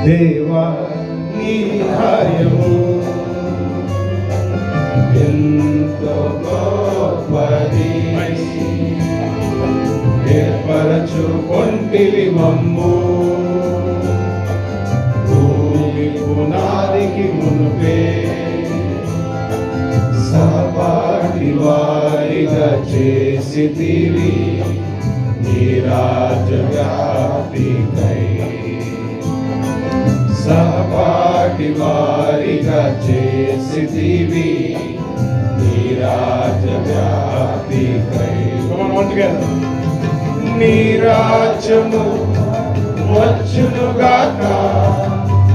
దేవా నీ కార్యము ఎంతో గొప్పది, ఏర్పరచుకొంటివి మమ్ము భూమి పునాదికి మునుపే సహపాఠి వారిగా చేసితివి నీ రాజ్యవ్యాప్తికై. సహపాఠి వారిగా చేసితివి నీ రాజ్యవ్యాప్తికై. నీ రాజ్యము వచ్చునుగాక,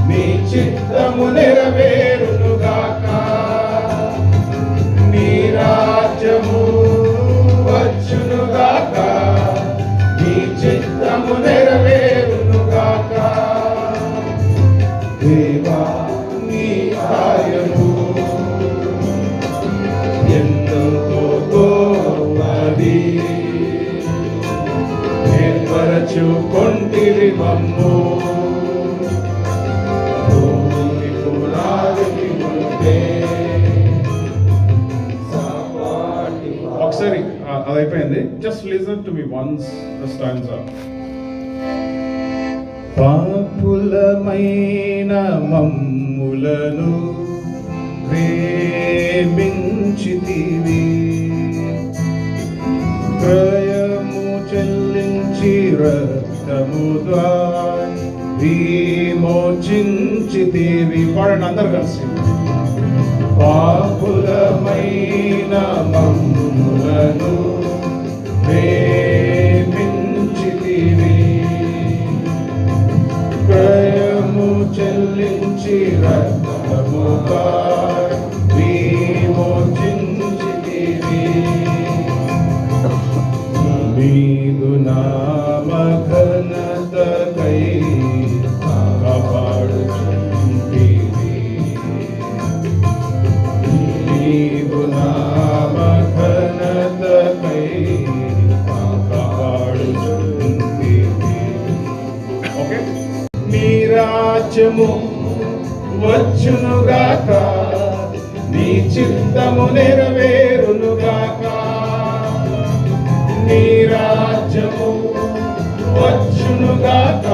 నీ చిత్తము నెరవేరునుగాక. నీ రాజ్యము వచ్చునుగాక, నీ చిత్తము నెరవేరునుగాక. దేవా నీ కార్యము ఎంతో గొప్పది, ఏర్పరచుకొంటివి మమ్ము భూమి పునాదికి మునుపే. ఒకసారి అది అయిపోయింది. Just listen to me once the stanza. పాపులమైన మమ్ములను ప్రేమించితివి, క్రయము చెల్లించి రక్తము ద్వారా విమోచించితివి. పాడండి అందరు కలిసి. పాపులమైన మమ్ములను ప్రేమించితివి, క్రయము చెల్లించి రక్తము ద్వారా విమోచించితివి. నీదు నామ ఘనతకై కాపాడుచుంటివి, నీదు నామ ఘనతకై కాపాడుచుంటివి. ఓకే. నీ రాజ్యము వచ్చునుగాక, నీ చిత్తము నెరవేరునుగాక. నీ రాజ్యము వచ్చునుగాక,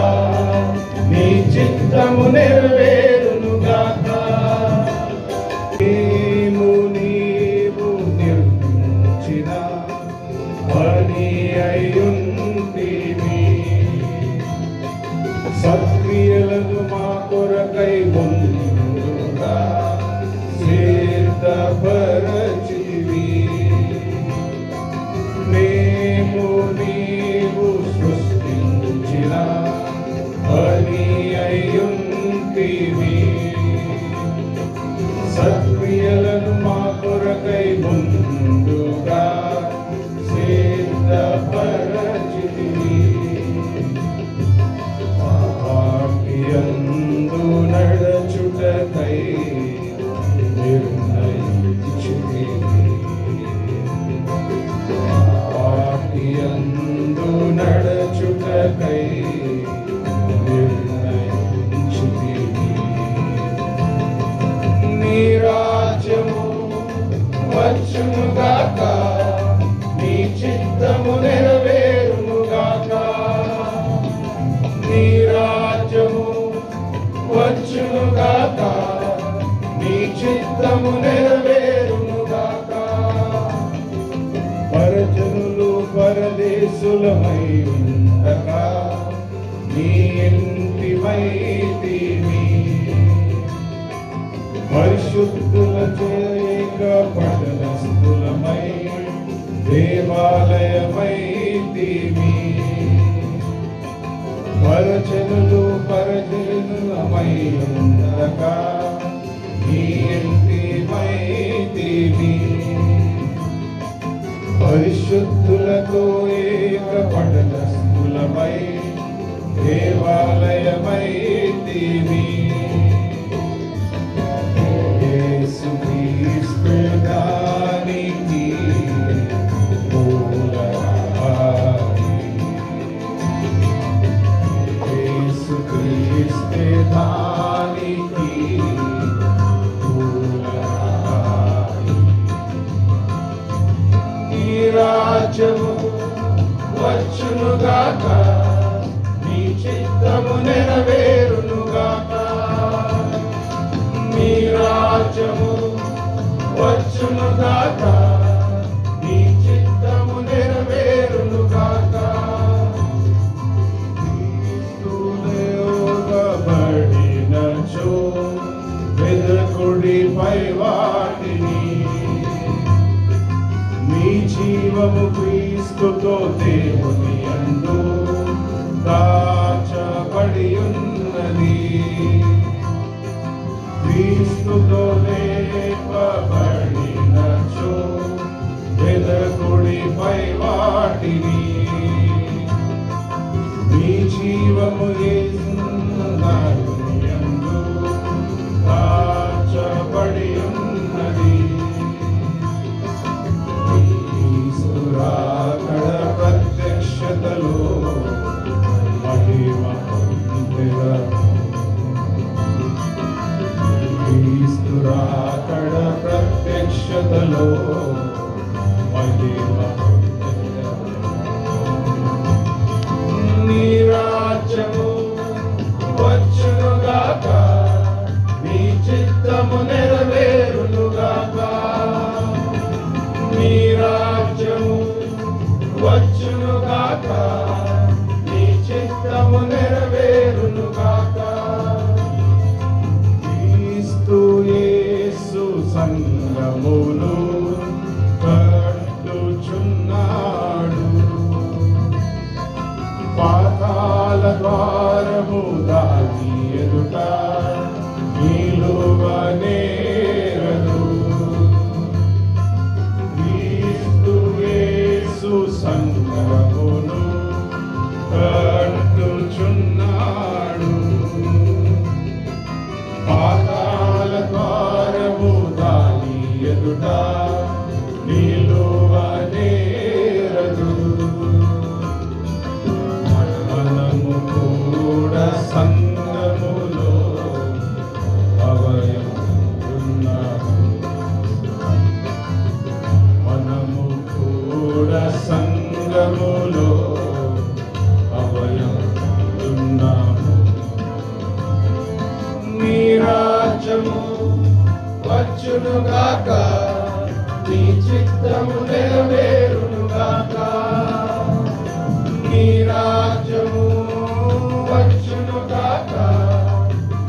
నీ చిత్తము నెరవేరునుగాక. మేము నీవు నిర్మించిన పని అయ్యుంటివి, సత్క్రియలను మా కొరకై ముందుగా సిద్ధపరచివి. మేము నీవు సృష్టించిన పని అయ్యుంటివి, సత్క్రియలను మా కొరకై ముందుగా సిద్ధపరచితివి. యందు నడచుటకై నిర్ణయించితివి, యందు నడచుటకై నిర్ణయించితివి. నీ రాజ్యము వచ్చునుగాక, నీ చిత్తము నెరవేరునుగాక. నీ రాజ్యము వచ్చునుగాక, నీ చిత్తము నెరవేరునుగాక. పరజనులు పరదేశులమై ఉండగా నీ ఇంటిమైతివి, పరిశుద్ధులచే ఏక పట్టణస్థులమై దేవాలయమైతివి. పరజనులు పరజనులమై ఉండగా నీ ఇంటిమైతివి, పరిశుద్ధులతో ఏక పట్టణస్థులమై దేవాలయమైతివి. యేసుక్రీస్తు దానికి మూలరాయి, యేసుక్రీస్తు దానికి మూలరాయి. నీ రాజ్యము వచ్చునుగాక, నీ చిత్తము నెరవేరునుగాక. నీ రాజ్యము వచ్చునుగాక, నీ చిత్తము నెరవేరునుగాక. క్రీస్తుదేవబడినచో వెదకుడిపై వాటిని, నీ జీవము క్రీస్తుతో దేవుని యందు దాచబడి ఉన్నది. క్రీస్తుతో లేపబడినచో వెదకుడిపై వాటిని, నీ జీవము దేవుని యందు దాచబడి ఉన్నది. రాకడ ప్రత్యక్షతలో మహిమ పొందెదము. క్రీస్తు రాకడ ప్రత్యక్షతలో మహిమ పొందెదము. నీ రాజ్యము వచ్చునుగాక, నీ చిత్తము నెరవేరునుగాక. నీ రాజ్యము వచ్చునుగాక, నీ చిత్తము నెరవేరునుగాక. క్రీస్తు యేసు సంఘమును కట్టుచున్నాడు. పాతాళ ద్వారము దాని ఎదుట నిలువనేరదు. సంగమును కట్టుచున్నాడు. పాతాళ ద్వారము దాని ఎదుట నిలువనేరదు. మనము కూడా సంగములో అభయం ఉన్నాము. మనము కూడా సంగములో అభయం ఉన్నాము. నీ రాజ్యము వచ్చునుగాక, నీ చిత్తము నెరవేరునుగాక. నీ రాజ్యము వచ్చునుగాక,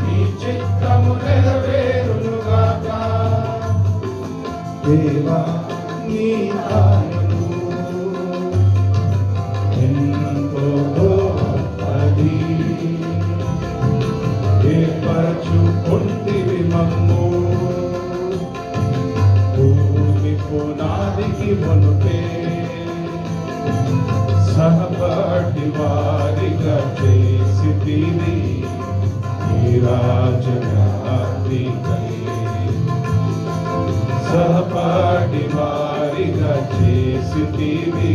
నీ చిత్తము నెరవేరునుగాక. దేవా నీ ఆయను ఎంతో గొప్పది, ఏర్పరచుకొంటివి మమ్ము భూమి పునాదికి మునుపే. సహపాఠి వారిగా చేసితివి ఈ రాజవ్యాప్తికై. సహపాఠి వారిగా చేసితివి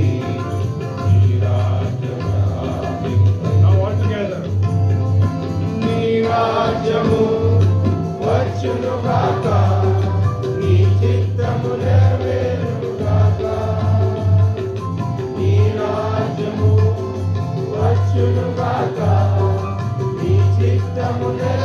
ఈ రాజవ్యాప్తికై. Now all together. నీ రాజ్యము వచ్చునుగాక, నీ చిత్తము నెరవేరునుగాక. నీ రాజ్యము వచ్చునుగాక, నీ చిత్తము నెరవేరునుగాక.